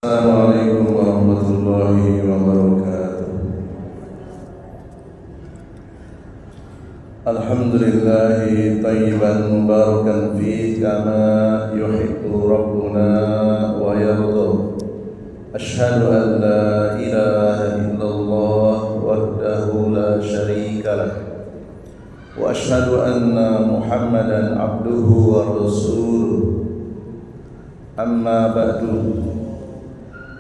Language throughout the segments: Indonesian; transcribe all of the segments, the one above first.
Assalamualaikum warahmatullahi wabarakatuh. Alhamdulillahi tayyiban mubarakan fi kama yuhibbu rabbuna wa yarda. Ashhadu an la ilaha illallah wahdahu la syarika lah. Wa ashhadu anna Muhammadan abduhu wa rasuluh. Amma ba'du.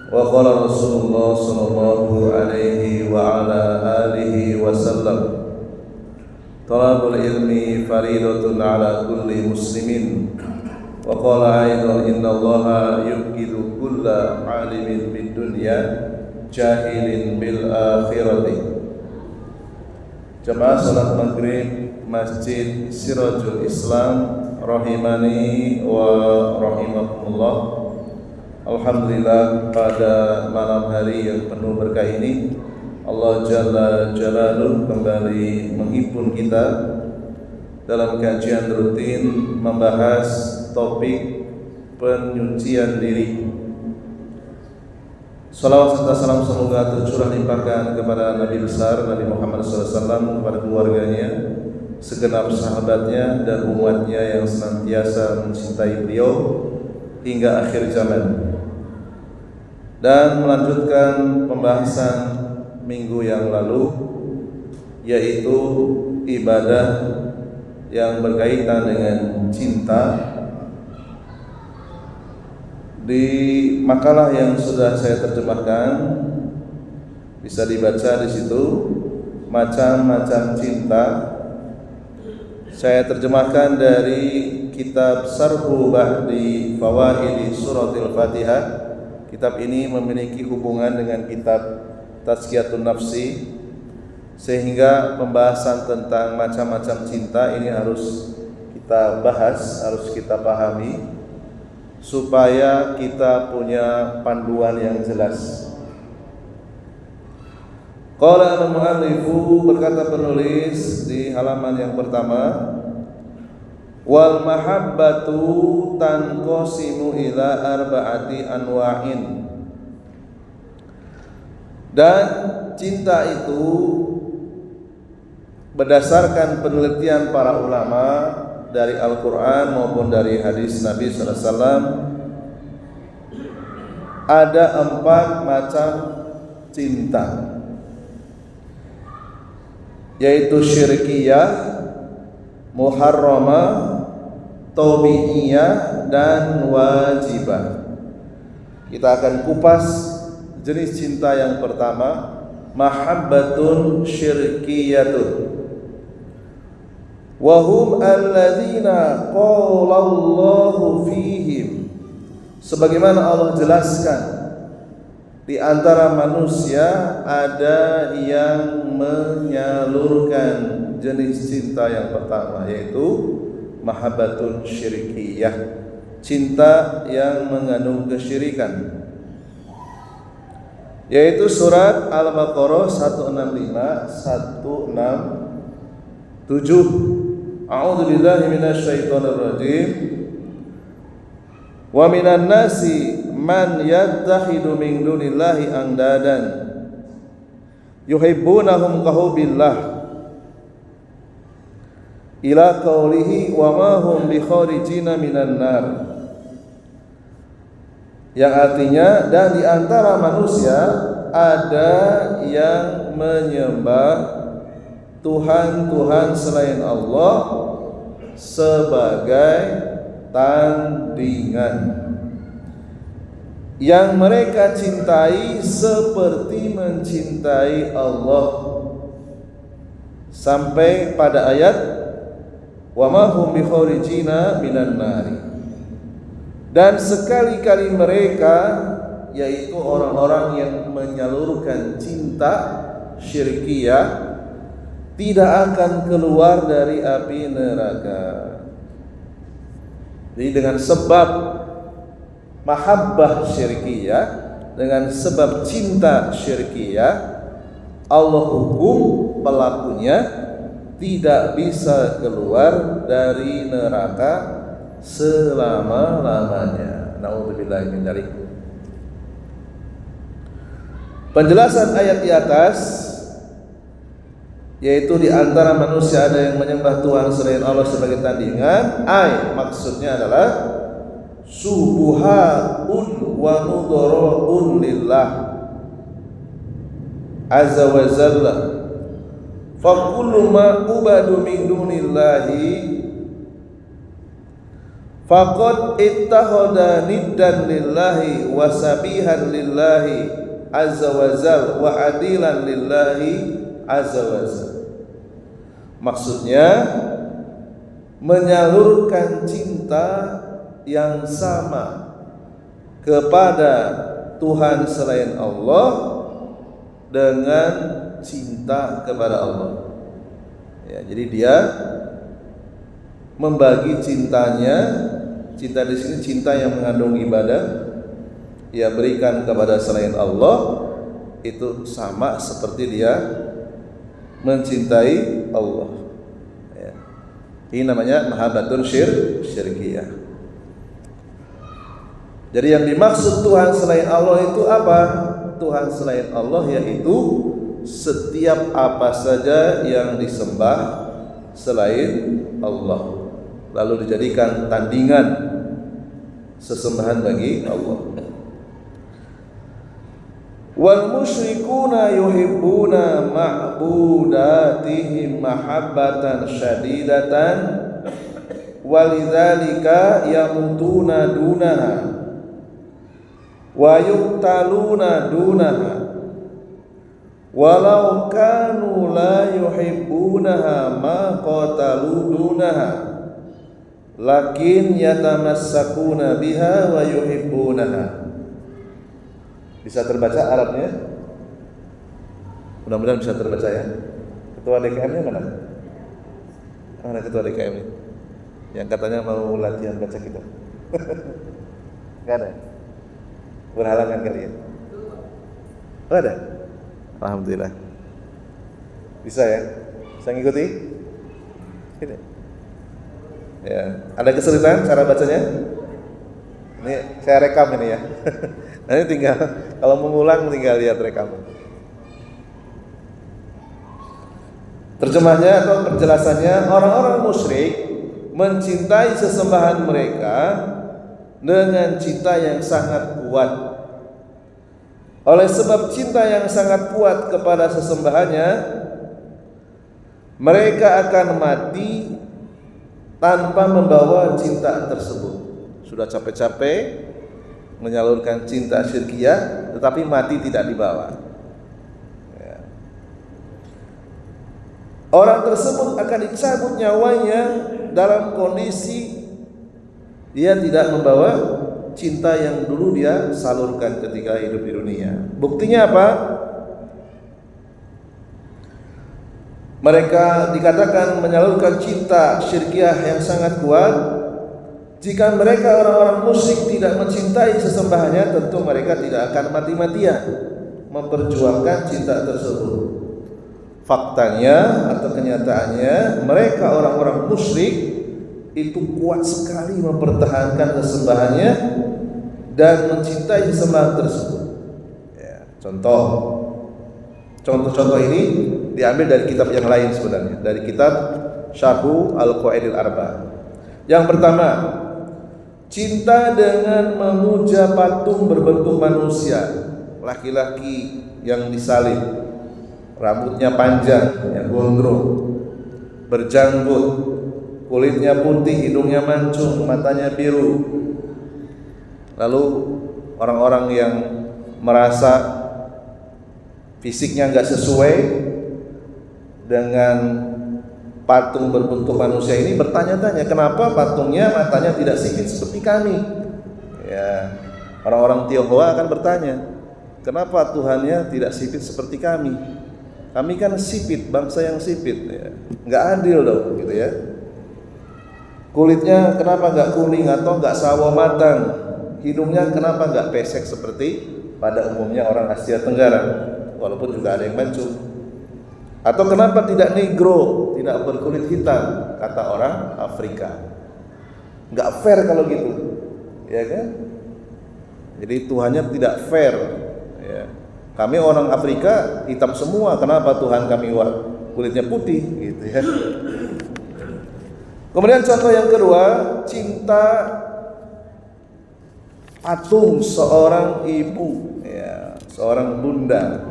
Wa qala Rasulullah sallallahu alaihi wa ala alihi wasallam, talabul ilmi faridatun ala kulli muslimin. Wa qala aidan innallaha yubghidu kulla alimin bid dunya jahilin bil akhirati. Jamaah salat maghrib Masjid Sirajul Islam rahimani wa rahimakumullah. Alhamdulillah, pada malam hari yang penuh berkah ini Allah Jalla Jalaluh kembali menghimpun kita dalam kajian rutin membahas topik penyucian diri. Salawat serta salam semoga tercurah limpahkan kepada Nabi besar Nabi Muhammad SAW, kepada keluarganya, segenap sahabatnya dan umatnya yang senantiasa mencintai beliau hingga akhir zaman. Dan melanjutkan pembahasan minggu yang lalu, yaitu ibadah yang berkaitan dengan cinta. Di makalah yang sudah saya terjemahkan bisa dibaca di situ, macam-macam cinta. Saya terjemahkan dari kitab Sarhu Ba'di Fawaidi Suratil Fatihah. Kitab ini memiliki hubungan dengan kitab Tazkiyatun Nafsi, sehingga pembahasan tentang macam-macam cinta ini harus kita bahas, harus kita pahami, supaya kita punya panduan yang jelas. Qala al-mu'allifu, berkata penulis di halaman yang pertama, wal mahabbatu tanqasimu ila arba'ati anwa'in. Dan cinta itu berdasarkan penelitian para ulama dari Al-Quran maupun dari hadis Nabi SAW, ada 4 macam cinta, yaitu syirkiyah, muharramah, tabi'iyah, dan wajibah. Kita akan kupas jenis cinta yang pertama, mahabbatun syirkiyatun. Wa hum alladzina qala Allahu fihim, sebagaimana Allah jelaskan, di antara manusia ada yang menyalurkan jenis cinta yang pertama, yaitu mahabbatun syirkiyah, cinta yang mengandung kesyirikan, yaitu surat Al-Baqarah 165-167. A'udzu billahi minasyaitonir rajim. Wa minan nasi man yattakhidu min dunillahi andadan yuhibbunahum kahubbillah ila qaulihi wa ma hum bi kharijina minan nar, yang artinya, dan di antara manusia ada yang menyembah Tuhan-Tuhan selain Allah sebagai tandingan yang mereka cintai seperti mencintai Allah, sampai pada ayat wa ma hum bi kharijina minan nari. Dan sekali-kali mereka, yaitu orang-orang yang menyalurkan cinta syirkiyah, tidak akan keluar dari api neraka. Jadi dengan sebab mahabbah syirkiyah, dengan sebab cinta syirkiyah, Allah hukum pelakunya tidak bisa keluar dari neraka selama-lamanya. Nauzubillahi min dzalik. Penjelasan ayat di atas, yaitu di antara manusia ada yang menyembah Tuhan selain Allah sebagai tandingan, maksudnya adalah subuhaun wa nudharaun lillah azza wa jalla. Fa kullu ma ubadu min dunillahi faqad ittakhadha niddan lillahi wa sabihan lillahi azza wa jalla wa adilan lillahi azza wa jalla. Maksudnya menyalurkan cinta yang sama kepada Tuhan selain Allah dengan cinta kepada Allah. Ya, jadi dia membagi cintanya, cinta di sini cinta yang mengandung ibadah, ia berikan kepada selain Allah, itu sama seperti dia mencintai Allah. Ya. Ini namanya mahabbatun syirkiyah. Jadi yang dimaksud Tuhan selain Allah itu apa? Tuhan selain Allah yaitu setiap apa saja yang disembah selain Allah, lalu dijadikan tandingan sesembahan bagi Allah. Wal musyrikuna yuhibbuna ma'budatihim mahabbatan syadidatan walidzalika yamutuna dunaha wa yuqtaluna dunaha walau kanu la yuhibbunaha ma qatalu dunaha lakin yatamassakuna biha wa yuhibbunaha. Bisa terbaca Arabnya? Mudah-mudahan bisa terbaca ya. Ketua DKM-nya mana? Mana ketua DKM-nya? Yang katanya mau latihan baca kita. Enggak ada. Berhalangan kali ya? Oh, ada? Alhamdulillah. Bisa ya? Bisa ngikuti? Ini. Ya, ada kesulitan cara bacanya? Ini saya rekam ini ya. Nanti tinggal kalau mengulang tinggal lihat rekaman. Terjemahnya atau penjelasannya, orang-orang musyrik mencintai sesembahan mereka dengan cinta yang sangat kuat. Oleh sebab cinta yang sangat kuat kepada sesembahannya, mereka akan mati tanpa membawa cinta tersebut. Sudah capek-capek menyalurkan cinta syirkiyah, tetapi mati tidak dibawa. Ya. Orang tersebut akan dicabut nyawanya dalam kondisi dia tidak membawa cinta yang dulu dia salurkan ketika hidup di dunia. Buktinya apa? Mereka dikatakan menyalurkan cinta syirkiyah yang sangat kuat. Jika mereka orang-orang musyrik tidak mencintai sesembahannya, tentu mereka tidak akan mati-matian memperjuangkan cinta tersebut. Faktanya atau kenyataannya, mereka orang-orang musyrik itu kuat sekali mempertahankan sesembahannya dan mencintai sesembahan tersebut. Ya, contoh ini diambil dari kitab yang lain sebenarnya, dari kitab Syarhu Al-Qawaidil Arba. Yang pertama, cinta dengan memuja patung berbentuk manusia, laki-laki yang disalib, rambutnya panjang, yang gondrong, berjanggut, kulitnya putih, hidungnya mancung, matanya biru. Lalu orang-orang yang merasa fisiknya nggak sesuai dengan patung berbentuk manusia ini bertanya-tanya, kenapa patungnya matanya tidak sipit seperti kami? Ya, orang-orang Tionghoa akan bertanya, kenapa Tuhannya tidak sipit seperti kami? Kami kan sipit, bangsa yang sipit, ya. Nggak adil dong, gitu ya. Kulitnya kenapa nggak kuning atau nggak sawo matang? Hidungnya kenapa nggak pesek seperti pada umumnya orang Asia Tenggara? Walaupun juga ada yang mancung. Atau kenapa tidak negro, tidak berkulit hitam, kata orang Afrika? Nggak fair kalau gitu, ya kan? Jadi Tuhannya tidak fair, ya. Kami orang Afrika hitam semua, kenapa Tuhan kami kulitnya putih gitu ya. Kemudian contoh yang kedua, cinta patung seorang ibu ya, seorang bunda.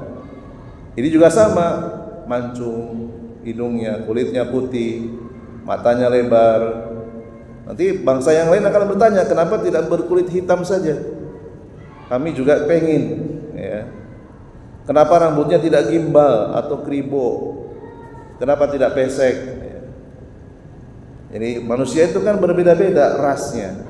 Ini juga sama, mancung, hidungnya, kulitnya putih, matanya lebar. Nanti bangsa yang lain akan bertanya, kenapa tidak berkulit hitam saja? Kami juga pengen ya. Kenapa rambutnya tidak gimbal atau kribo? Kenapa tidak pesek? Jadi manusia itu kan berbeda-beda rasnya.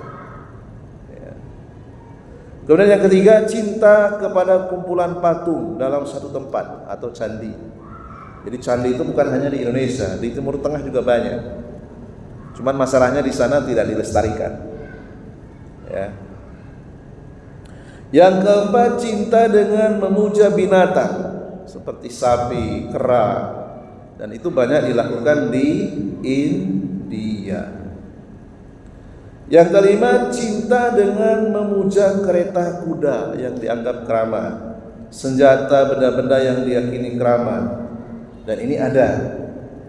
Kemudian yang ketiga, cinta kepada kumpulan patung dalam satu tempat atau candi. Jadi candi itu bukan hanya di Indonesia, di Timur Tengah juga banyak. Cuman masalahnya di sana tidak dilestarikan. Ya. Yang keempat, cinta dengan memuja binatang seperti sapi, kera, dan itu banyak dilakukan di India. Yang kelima, cinta dengan memuja kereta kuda yang dianggap keramat, senjata, benda-benda yang diyakini keramat. Dan ini ada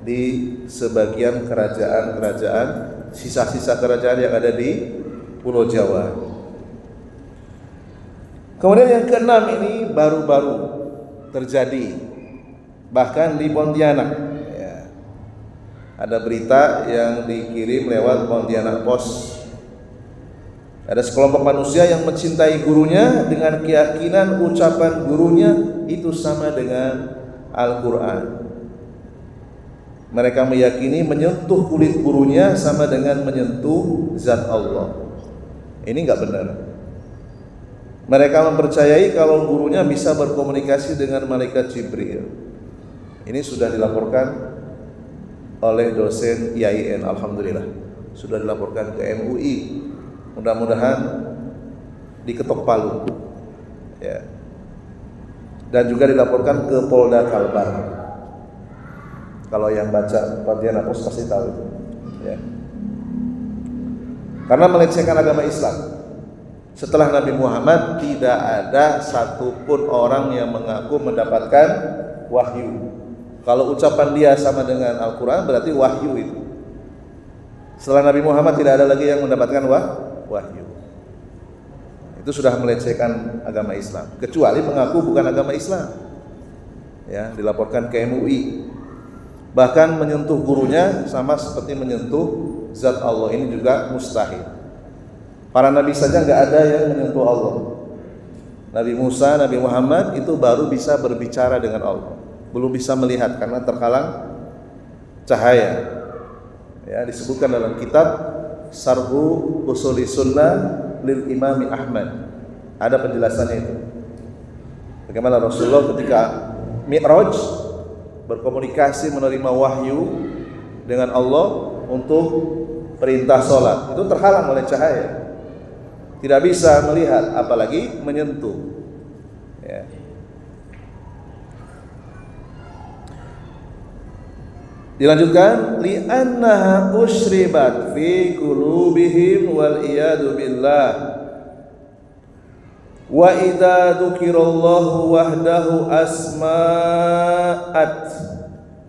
di sebagian kerajaan-kerajaan, sisa-sisa kerajaan yang ada di Pulau Jawa. Kemudian yang keenam, ini baru-baru terjadi, bahkan di Pontianak ya. Ada berita yang dikirim lewat Pontianak Post. Ada sekelompok manusia yang mencintai gurunya dengan keyakinan ucapan gurunya itu sama dengan Al-Quran. Mereka meyakini menyentuh kulit gurunya sama dengan menyentuh zat Allah. Ini enggak benar. Mereka mempercayai kalau gurunya bisa berkomunikasi dengan malaikat Jibril. Ini sudah dilaporkan oleh dosen IAIN, alhamdulillah. Sudah dilaporkan ke MUI. Mudah-mudahan diketok palu. Ya. Dan juga dilaporkan ke Polda Kalbar. Kalau yang baca Pontianak Post pasti tahu itu. Ya. Karena melecehkan agama Islam. Setelah Nabi Muhammad tidak ada satupun orang yang mengaku mendapatkan wahyu. Kalau ucapan dia sama dengan Al-Quran berarti wahyu itu. Setelah Nabi Muhammad tidak ada lagi yang mendapatkan wahyu. Itu sudah melecehkan agama Islam. Kecuali mengaku bukan agama Islam. Ya, dilaporkan ke MUI. Bahkan menyentuh gurunya sama seperti menyentuh zat Allah, ini juga mustahil. Para nabi saja nggak ada yang menyentuh Allah. Nabi Musa, Nabi Muhammad itu baru bisa berbicara dengan Allah, belum bisa melihat karena terhalang cahaya. Ya, disebutkan dalam kitab Sarhu Usuli Sunnah lil Imami Ahmad. Ada penjelasannya itu. Bagaimana Rasulullah ketika Mi'raj berkomunikasi menerima wahyu dengan Allah untuk perintah sholat, itu terhalang oleh cahaya. Tidak bisa melihat, apalagi menyentuh. Ya. Dilanjutkan, li'annaha usyribat fi qulubihim wal iyadu billah. Wa idza dzukirallahu wahdahu asma'at.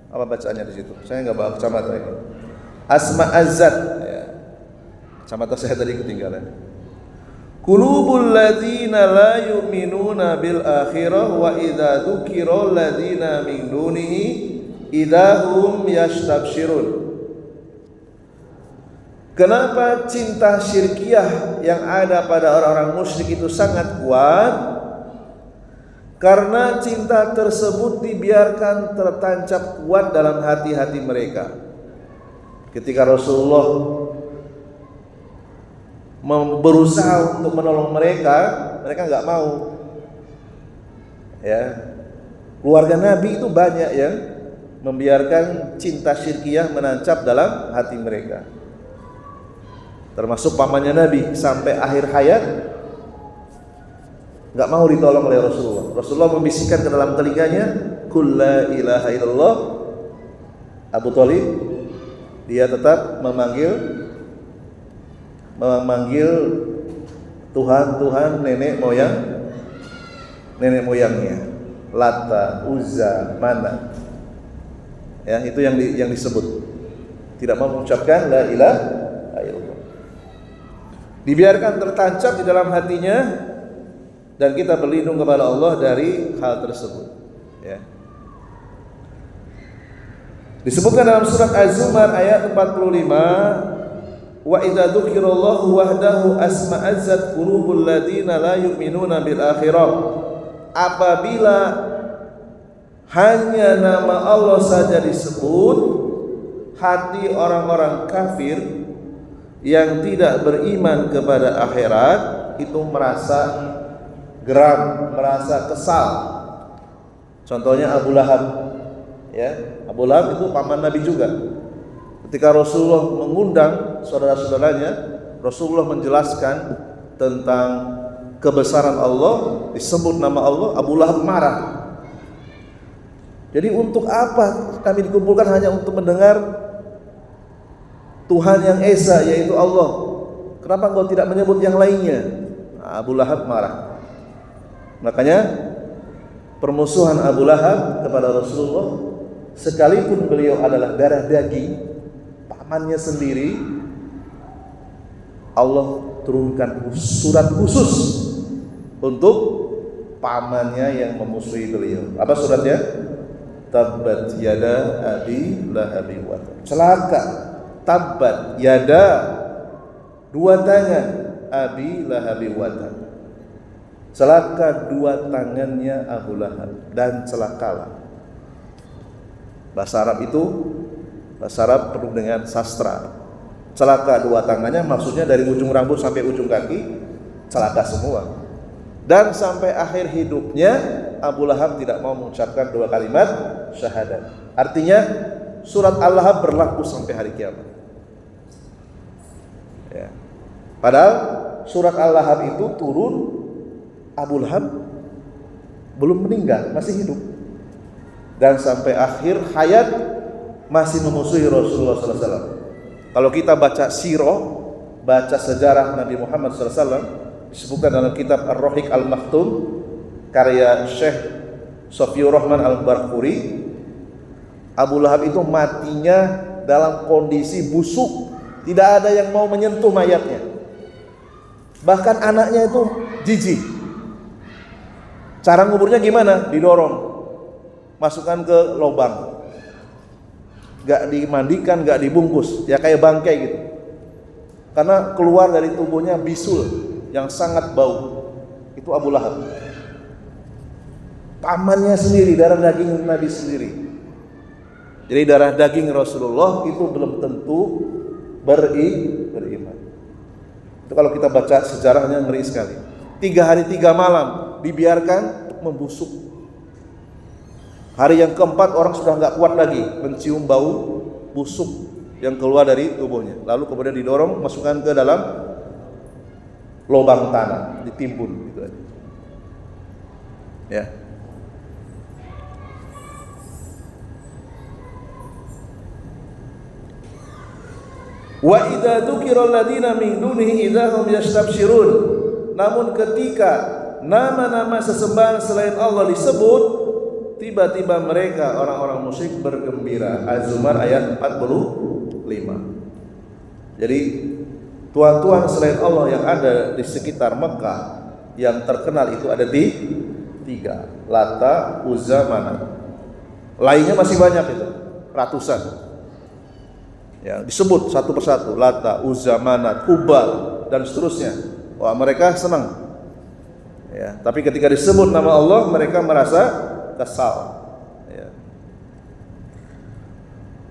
Apa bacaannya di situ? Saya enggak bawa kacamata ini. Asma'azzat ya. Kacamata saya tadi ketinggalan. Qulubul ladzina la yu'minuna bil akhirah wa idza dzukiral ladzina min dunihi idahum yastabshirun. Kenapa cinta syirkiyah yang ada pada orang-orang musyrik itu sangat kuat? Karena cinta tersebut dibiarkan tertancap kuat dalam hati-hati mereka. Ketika Rasulullah berusaha untuk menolong mereka, mereka nggak mau. Ya, keluarga Nabi itu banyak yang membiarkan cinta syirkiyah menancap dalam hati mereka. Termasuk pamannya Nabi sampai akhir hayat nggak mau ditolong oleh Rasulullah. Rasulullah membisikkan ke dalam telinganya, "Qul la ilaha illallah." Abu Thalib dia tetap memanggil Tuhan nenek moyangnya. Lata, Uzza, Manat. Ya, itu yang disebut. Tidak mau mengucapkan la ilaha illallah. Dibiarkan tertancap di dalam hatinya dan kita berlindung kepada Allah dari hal tersebut. Ya. Disebutkan dalam surat Az-Zumar ayat 45, wa idza dzukirallahu wahdahu asma'azzat qulubul ladina la yu'minuna bil akhirah. Apabila hanya nama Allah saja disebut, hati orang-orang kafir yang tidak beriman kepada akhirat itu merasa geram, merasa kesal. Contohnya Abu Lahab. Ya, Abu Lahab itu paman Nabi juga. Ketika Rasulullah mengundang saudara-saudaranya, Rasulullah menjelaskan tentang kebesaran Allah, disebut nama Allah, Abu Lahab marah. Jadi untuk apa kami dikumpulkan hanya untuk mendengar Tuhan yang Esa, yaitu Allah? Kenapa engkau tidak menyebut yang lainnya? Nah, Abu Lahab marah. Makanya permusuhan Abu Lahab kepada Rasulullah, sekalipun beliau adalah darah daging, pamannya sendiri, Allah turunkan surat khusus untuk pamannya yang memusuhi beliau. Apa suratnya? Tabbat yada abi lahabi wa tab. Celaka, tabbat yada, dua tangan, abi lahabi wa tab. Celaka dua tangannya Abu Lahab dan celakalah. Bahasa Arab itu, bahasa Arab penuh dengan sastra. Celaka dua tangannya maksudnya dari ujung rambut sampai ujung kaki celaka semua. Dan sampai akhir hidupnya Abu Lahab tidak mau mengucapkan dua kalimat syahadat. Artinya surat Al-Lahab berlaku sampai hari kiamat. Ya. Padahal surat Al-Lahab itu turun, Abu Lahab belum meninggal, masih hidup. Dan sampai akhir hayat masih memusuhi Rasulullah SAW. Kalau kita baca sirah, baca sejarah Nabi Muhammad SAW, disebutkan dalam kitab Ar-Rahiq Al-Maktum karya Syekh Sofiur Rahman Al-Barquri, Abu Lahab itu matinya dalam kondisi busuk, tidak ada yang mau menyentuh mayatnya. Bahkan anaknya itu jijik. Cara nguburnya gimana? Didorong, masukkan ke lubang, gak dimandikan, gak dibungkus, ya kayak bangkai gitu. Karena keluar dari tubuhnya bisul yang sangat bau. Itu Abu Lahab, pamannya sendiri, darah daging Nabi sendiri. Jadi darah daging Rasulullah itu belum tentu beriman. Itu kalau kita baca sejarahnya ngeri sekali. 3 hari 3 malam dibiarkan membusuk. Hari yang keempat orang sudah nggak kuat lagi mencium bau busuk yang keluar dari tubuhnya. Lalu kemudian didorong, masukkan ke dalam lubang tanah, ditimbun gitu aja. Ya. Wa idza dzukira alladziina min dunihi idza hum yastabshirun. Namun ketika nama-nama sesembahan selain Allah disebut, tiba-tiba mereka orang-orang musyrik bergembira. Az-Zumar ayat 45. Jadi tuhan-tuhan selain Allah yang ada di sekitar Mekah yang terkenal itu ada di 3, Lata, Uzza, Manat. Lainnya masih banyak itu, ratusan. Ya, disebut satu persatu, Lata, Uzza, Manat, Hubal dan seterusnya. Wah, mereka senang. Ya, tapi ketika disebut nama Allah mereka merasa kesal. Ya.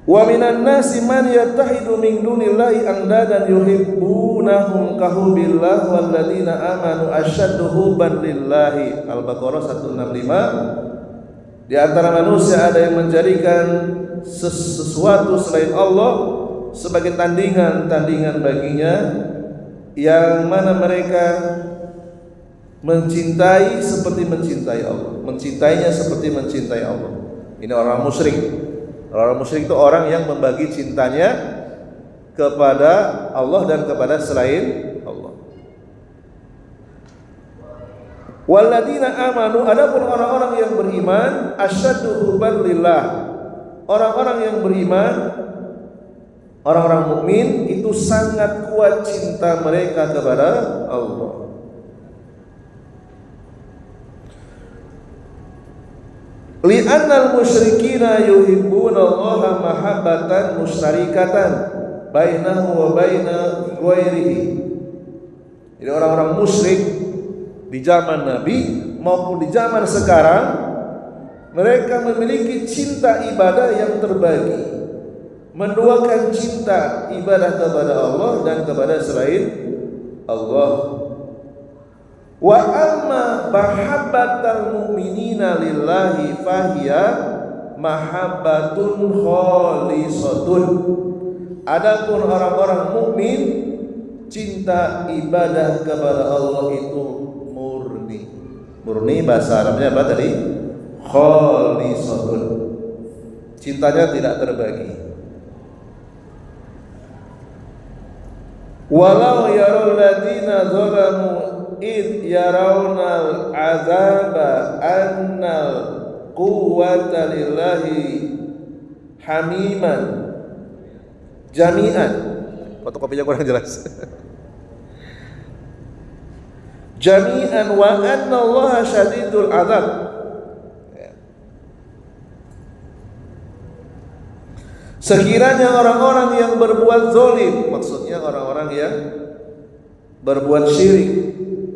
Wa minan nasi man yattahidu min dunillahi andadan yuhibbunahum kahubbillah walladzina amanu asyaddu hubban lillahi. Al-Baqarah 165. Di antara manusia ada yang menjadikan sesuatu selain Allah sebagai tandingan baginya, yang mana mereka mencintai seperti mencintai Allah, mencintainya seperti mencintai Allah. Ini orang musyrik. Orang musyrik itu orang yang membagi cintanya kepada Allah dan kepada selain Allah. Walladzina amanu, adapun orang-orang yang beriman, asyaddu hubban lillah. Orang-orang yang beriman, orang-orang mukmin itu sangat kuat cinta mereka kepada Allah. Li'annal musyrikina yuhibbuna Allaha mahabbatan mustarikatan bainahu wa baina ghairihi. Jadi orang-orang musyrik di zaman Nabi maupun di zaman sekarang, mereka memiliki cinta ibadah yang terbagi, menduakan cinta ibadah kepada Allah dan kepada selain Allah. Wa amma mahabbatal mu'minina lillahi fahiya mahabbatun khalisatun. Adapun orang-orang mukmin, cinta ibadah kepada Allah itu murni. Murni bahasa Arabnya apa tadi? Khalisatun. Cintanya tidak terbagi. Walau yarul ladina zalamu id yarawnal azaba annal quwwata lillahi hamiman jami'an. Fotokopinya kurang jelas. Jami'an wa anna Allaha syadidul azab. Sekiranya orang-orang yang berbuat zalim, maksudnya orang-orang yang berbuat syirik,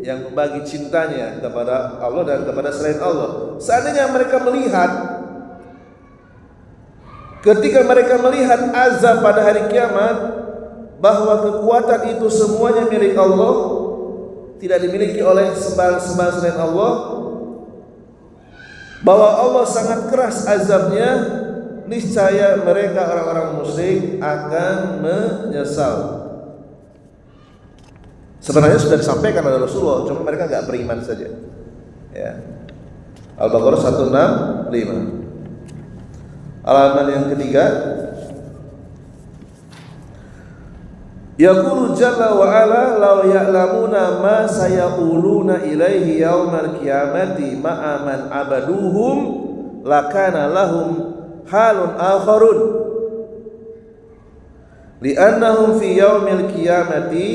yang membagi cintanya kepada Allah dan kepada selain Allah, seandainya mereka melihat, ketika mereka melihat azab pada hari kiamat, bahwa kekuatan itu semuanya milik Allah, tidak dimiliki oleh sembahan-sembahan selain Allah, bahwa Allah sangat keras azabnya, niscaya mereka orang-orang musyrik akan menyesal. Sebenarnya sudah disampaikan oleh Rasulullah, cuma mereka enggak beriman saja. Ya. Al-Baqarah 165. Halaman yang ketiga. Yaqulu jalla wa ala law ya'lamuna ma sayaquluna ilaihi yaumal qiyamati ma'a man abaduhum lakana lahum halun akharun li'annahum fi yaumil qiyamati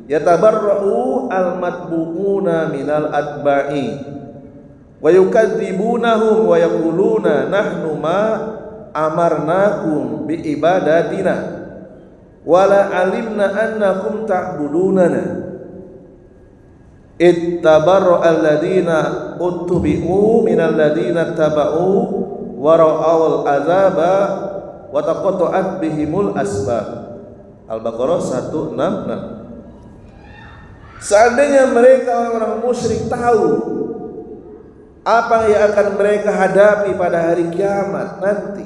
yatabarra'u al-matbu'una minal atba'i wa yukadzibunahum wa yaquluna nahnu ma amarnakum bi ibadatina wala alimna annakum ta'budunana ittabarra alladhina uttubi'u minal ladhina taba'u wa ra'awul azaba wa taqatta'at bihimul asbab. Al-Baqarah 166. Seandainya mereka orang musyrik tahu apa yang akan mereka hadapi pada hari kiamat nanti,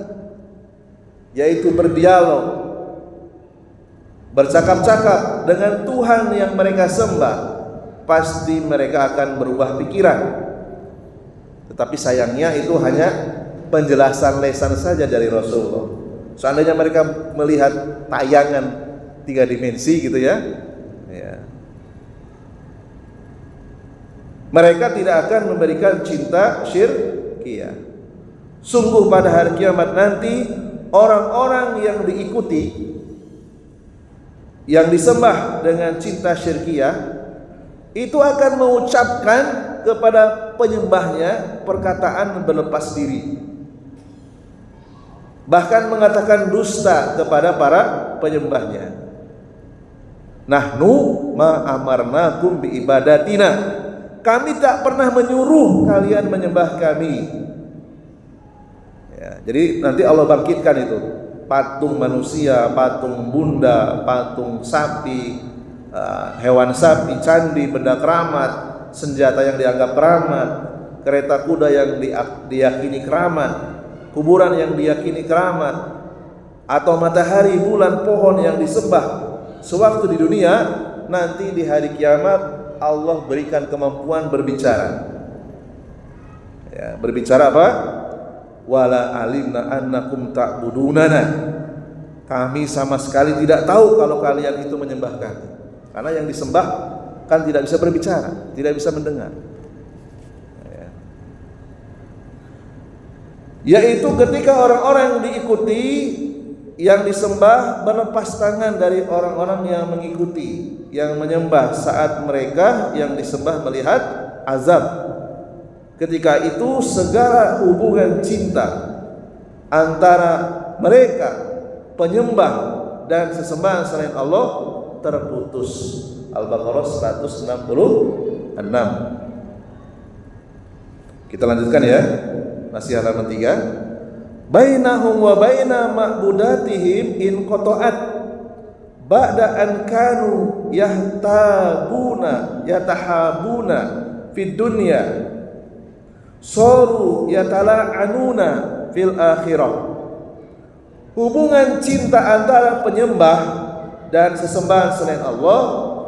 yaitu berdialog, bercakap-cakap dengan Tuhan yang mereka sembah, pasti mereka akan berubah pikiran. Tetapi sayangnya itu hanya penjelasan lesan saja dari Rasulullah. Seandainya mereka melihat tayangan 3 dimensi gitu ya, mereka tidak akan memberikan cinta syirkiyah. Sungguh pada hari kiamat nanti, orang-orang yang diikuti, yang disembah dengan cinta syirkiyah, itu akan mengucapkan kepada penyembahnya perkataan berlepas diri, bahkan mengatakan dusta kepada para penyembahnya. Nahnu ma amarnakum bi ibadatina, kami tak pernah menyuruh kalian menyembah kami. Ya, jadi nanti Allah bangkitkan itu patung manusia, patung bunda, patung sapi, hewan sapi, candi, benda keramat, senjata yang dianggap keramat, kereta kuda yang diyakini keramat, kuburan yang diyakini keramat, atau matahari, bulan, pohon yang disembah sewaktu di dunia. Nanti di hari kiamat Allah berikan kemampuan berbicara. Ya, berbicara apa? Wala alimna annakum ta'budunana, kami sama sekali tidak tahu kalau kalian itu menyembah kami. Karena yang disembah kan tidak bisa berbicara, tidak bisa mendengar. yaitu ketika orang-orang yang diikuti, yang disembah berlepas tangan dari orang-orang yang mengikuti, yang menyembah saat mereka yang disembah melihat azab. Ketika itu segala hubungan cinta antara mereka penyembah dan sesembahan selain Allah terputus. Al-Baqarah 166. Kita lanjutkan ya. Masih halaman 3. Bainahum wa baina ma'budatihim in qata'at ba'da an kanu yatahabuna fid dunya saru yatala'anuna fil akhirah. Hubungan cinta antara penyembah dan sesembahan selain Allah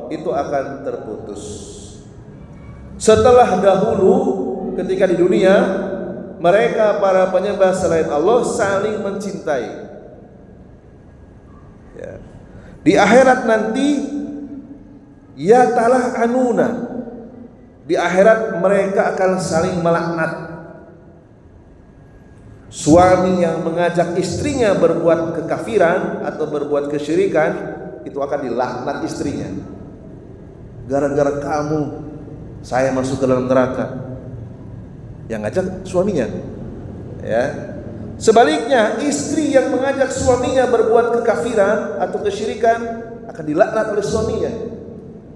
itu akan terputus. Setelah dahulu ketika di dunia mereka para penyembah selain Allah saling mencintai. Ya. Di akhirat nanti yatalah anuna. Di akhirat mereka akan saling melaknat. Suami yang mengajak istrinya berbuat kekafiran atau berbuat kesyirikan itu akan dilaknat istrinya. Gara-gara kamu saya masuk ke dalam neraka. Yang ngajak suaminya, ya. Sebaliknya, istri yang mengajak suaminya berbuat kekafiran atau kesyirikan akan dilaknat oleh suaminya.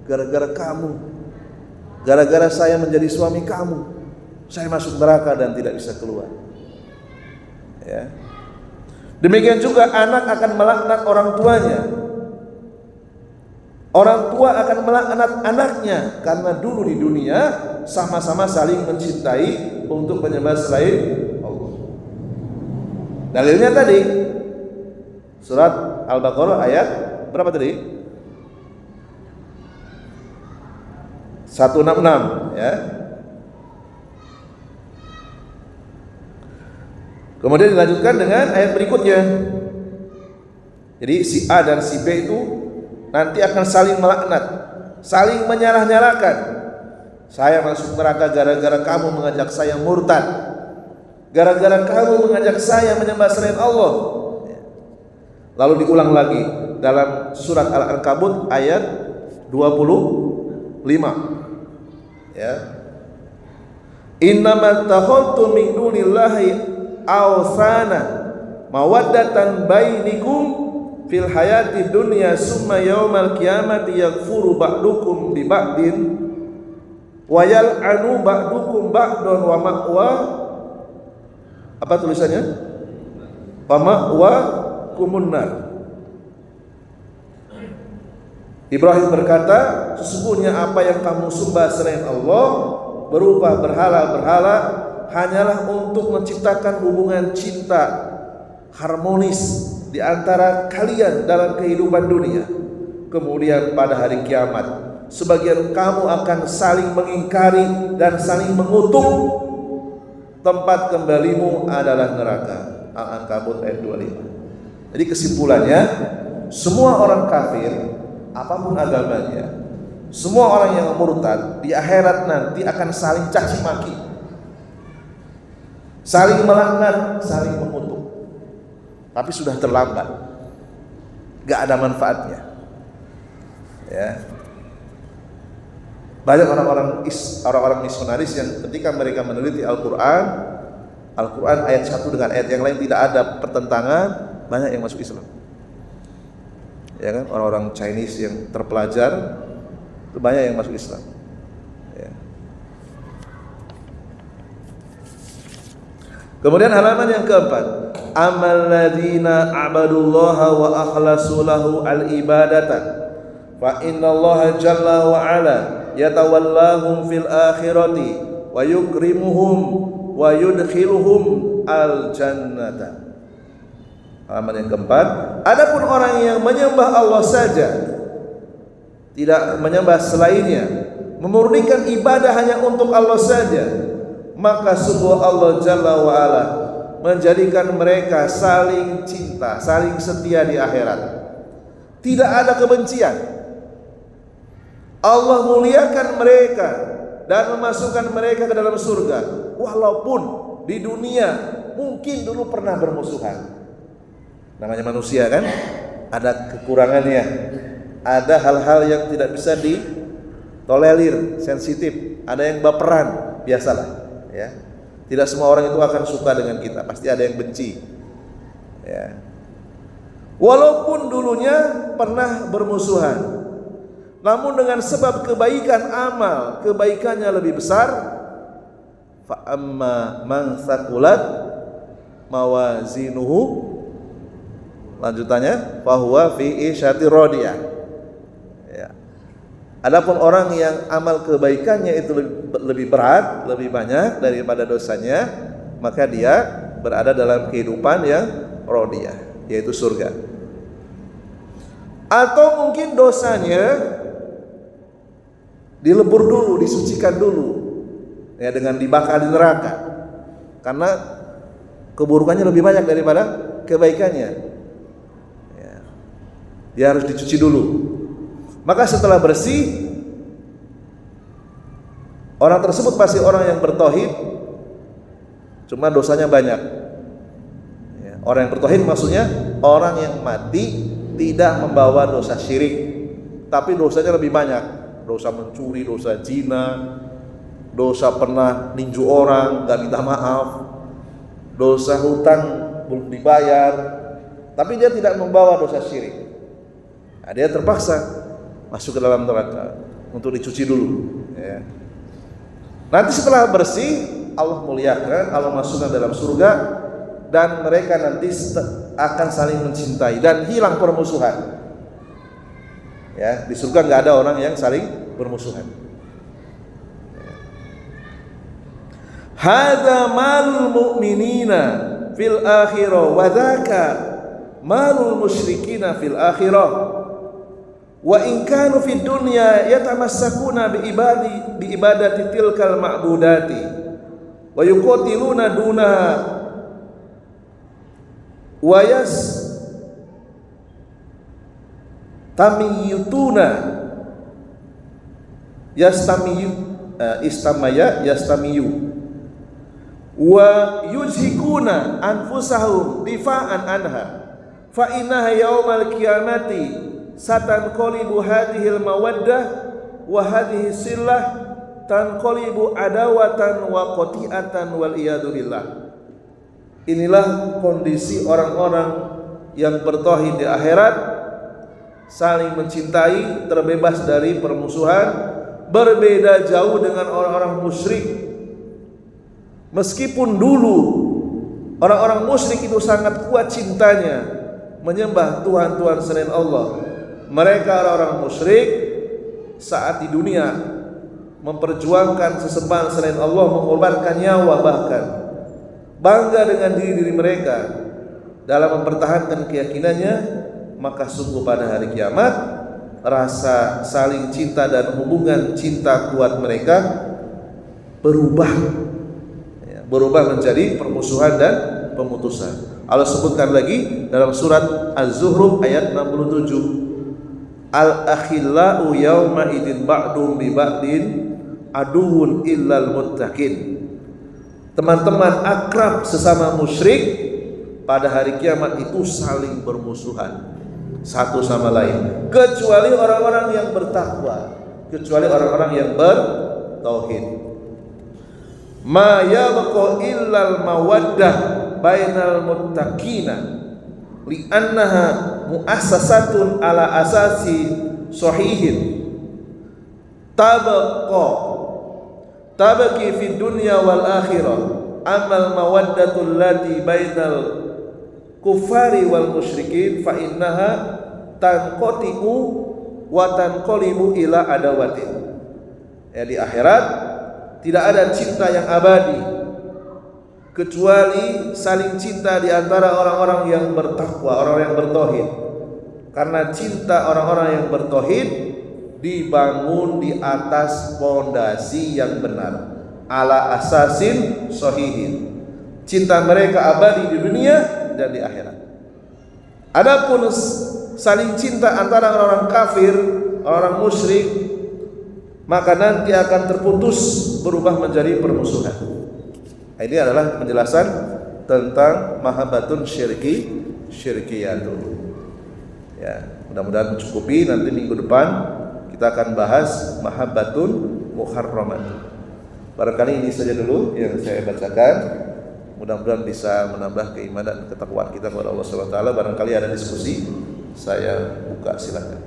Gara-gara kamu, gara-gara saya menjadi suami kamu, saya masuk neraka dan tidak bisa keluar. Ya. Demikian juga anak akan melaknat orang tuanya. Orang tua akan melaknat anaknya karena dulu di dunia sama-sama saling mencintai untuk menyembah selain Allah. Dalilnya tadi surat Al-Baqarah ayat berapa tadi? 166 ya. Kemudian dilanjutkan dengan ayat berikutnya. Jadi si A dan si B itu nanti akan saling melaknat, saling menyalah-nyalahkan. Saya masuk neraka gara-gara kamu mengajak saya murtad, gara-gara kamu mengajak saya menyembah selain Allah. Lalu diulang lagi dalam surat Al-Ankabut ayat 25. Ya. Innamat takhadtum min dunillahi awsana mawaddatan bainikum fil hayati dunya summa yaumal qiyamati yakfuru ba'dukum bi ba'din wa yal'anu ba'dukum ba'dan wa ma'wa apa tulisannya? Wa ma'wa kumunnar. Ibrahim berkata, sesungguhnya apa yang kamu sembah selain Allah berupa berhala-berhala hanyalah untuk menciptakan hubungan cinta harmonis di antara kalian dalam kehidupan dunia. Kemudian pada hari kiamat sebagian kamu akan saling mengingkari dan saling mengutuk. Tempat kembalimu adalah neraka. Al-Ankabut ayat 25. Jadi kesimpulannya, semua orang kafir apapun agamanya, semua orang yang murtad di akhirat nanti akan saling caci maki, saling melaknat, saling mengutuk. Tapi sudah terlambat, gak ada manfaatnya. Ya. Banyak orang-orang misionaris yang ketika mereka meneliti Al-Quran ayat satu dengan ayat yang lain tidak ada pertentangan, banyak yang masuk Islam. Ya kan, orang-orang Chinese yang terpelajar itu banyak yang masuk Islam. Ya. Kemudian halaman yang keempat, amal ladzina abadullaha wa akhlasu lahu al-ibadata fa innallaha jalla wa ala yatawallahum fil akhirati wa yukrimuhum wa yudkhiluhum al-jannata. Halaman yang keempat, adapun orang yang menyembah Allah saja, tidak menyembah selainnya, memurnikan ibadah hanya untuk Allah saja, maka sungguh Allah Jalla wa Ala menjadikan mereka saling cinta, saling setia di akhirat. Tidak ada kebencian. Allah muliakan mereka dan memasukkan mereka ke dalam surga, walaupun di dunia mungkin dulu pernah bermusuhan. Namanya manusia kan, ada kekurangannya, ada hal-hal yang tidak bisa ditolerir, sensitif, ada yang baperan, biasalah ya. Tidak semua orang itu akan suka dengan kita, pasti ada yang benci ya. Walaupun dulunya pernah bermusuhan, namun dengan sebab kebaikan amal, kebaikannya lebih besar. Fa amma man thaqulat mawazinuhu, lanjutannya fahuwa fi isyatir radiyah ya. Adapun orang yang amal kebaikannya itu lebih berat, lebih banyak daripada dosanya, maka dia berada dalam kehidupan yang radiyah, yaitu surga. Atau mungkin dosanya dilebur dulu, disucikan dulu ya, dengan dibakar di neraka, karena keburukannya lebih banyak daripada kebaikannya ya. Dia harus dicuci dulu. Maka setelah bersih, orang tersebut pasti orang yang bertauhid, cuma dosanya banyak ya. Orang yang bertauhid maksudnya orang yang mati tidak membawa dosa syirik, tapi dosanya lebih banyak. Dosa mencuri, dosa zina, dosa pernah ninju orang, gak minta maaf, dosa hutang belum dibayar, tapi dia tidak membawa dosa syirik. Nah, dia terpaksa masuk ke dalam neraka untuk dicuci dulu ya. Nanti setelah bersih, Allah muliakan, Allah masukkan dalam surga, dan mereka nanti akan saling mencintai dan hilang permusuhan ya. Di surga nggak ada orang yang saling bermusuhan. Hadza malul mu'minina fil akhirah wa dzaka malul musyrikina fil akhirah. Wa in kanu fid dunya yatamassakuna bi ibadati tilkal ma'budati wa yuqatiluna dunaha wa yastamiyu wa yuzhikuna anfusahum difa'an anha fa innaha yaumal qiyamati satanqalibu hadhil mawaddah wa hadhihi sillah tanqalibu adawatan wa qati'atan wal iyadu billah. Inilah kondisi orang-orang yang bertauhid di akhirat, saling mencintai, terbebas dari permusuhan, berbeda jauh dengan orang-orang musyrik. Meskipun dulu orang-orang musyrik itu sangat kuat cintanya, menyembah Tuhan-Tuhan selain Allah, mereka orang-orang musyrik saat di dunia memperjuangkan sesembahan selain Allah, mengorbankan nyawa, bahkan bangga dengan diri mereka dalam mempertahankan keyakinannya. Maka sungguh pada hari kiamat rasa saling cinta dan hubungan cinta kuat mereka berubah menjadi permusuhan dan pemutusan. Allah sebutkan lagi dalam surat Az-Zukhruf ayat 67, al-akhillau yawma idin ba'dum bi ba'din aduun illal muttaqin. Teman-teman akrab sesama musyrik pada hari kiamat itu saling bermusuhan satu sama lain, kecuali orang-orang yang bertakwa, kecuali orang-orang yang bertauhid. Ma yabqa illal mawaddah bainal muttaqina li'annaha muassasatun ala asasi sahihin tabaqi fid dunya wal akhirah amal mawaddatul lati bainal kuffari wal musyrikin fa innaha tanqati'u wa tanqalibu ila adawatin. Ya, di akhirat tidak ada cinta yang abadi kecuali saling cinta di antara orang-orang yang bertakwa, orang yang bertauhid. Karena cinta orang-orang yang bertauhid dibangun di atas fondasi yang benar, ala asasin sahihin. Cinta mereka abadi di dunia dan di akhirat. Adapun saling cinta antara orang-orang kafir, orang musyrik, maka nanti akan terputus, berubah menjadi permusuhan. Ini adalah penjelasan tentang mahabbatun syirkiyatun. Ya, mudah-mudahan mencukupi. Nanti minggu depan kita akan bahas mahabbatun muharramatun. Barangkali ini saja dulu yang saya bacakan. Mudah-mudahan bisa menambah keimanan dan ketakwaan kita kepada Allah Subhanahu wa taala. Barangkali ada diskusi, saya buka, silakan.